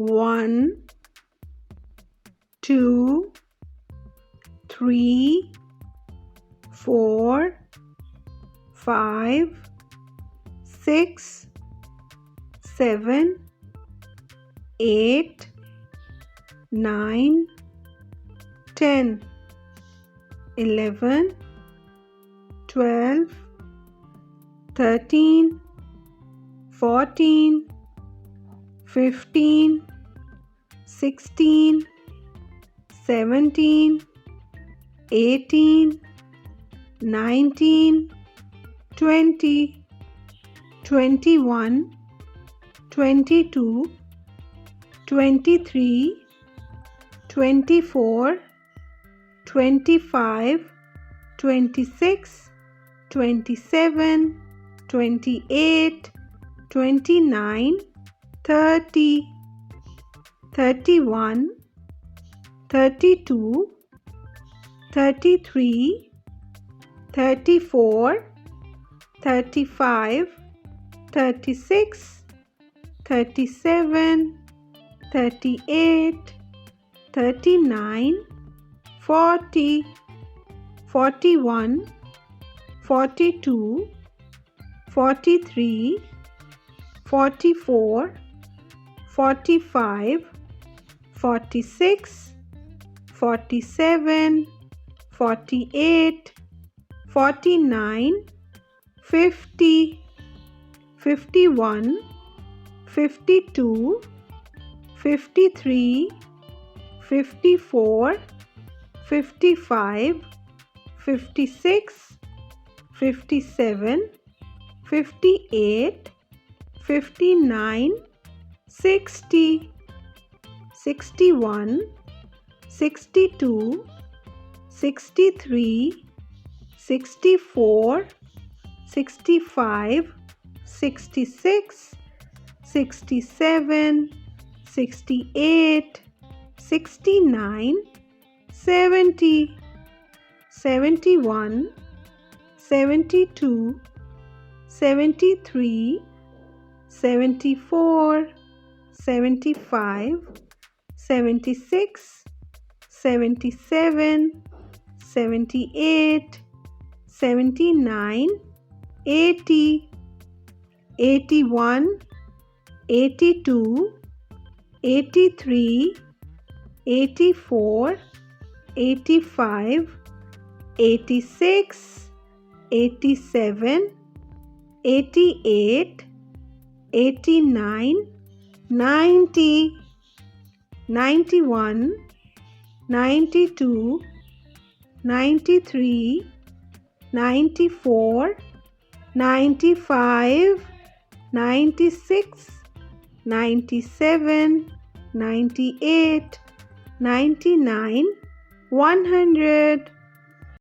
1, 2, 3, 4, 5, 6, 7, 8, 9, 10, 11, 12, 13, 14, 15, 16, 17, 18, 19, 20, 21, 22, 23, 24, 25, 26, 27, 28, 29, 30, 31, 32, 33, 34, 35, 36, 37, 38, 39, 40, 41, 42, 43, 44, 45, 46, 47, 48, 49, 50, 51, 52, 53, 54, 55, 56, 57, 58, 59, 60, 61, 62, 63, 64, 65, 66, 67, 68, 69, 70, 71, 72, 73, 74, 75, 76, 77, 78, 79, 80, 81, 82, 83, 84, 85, 86, 87, 88, 89, 90, 91, 92, 93, 94, 95, 96, 97, 98, 99, 100.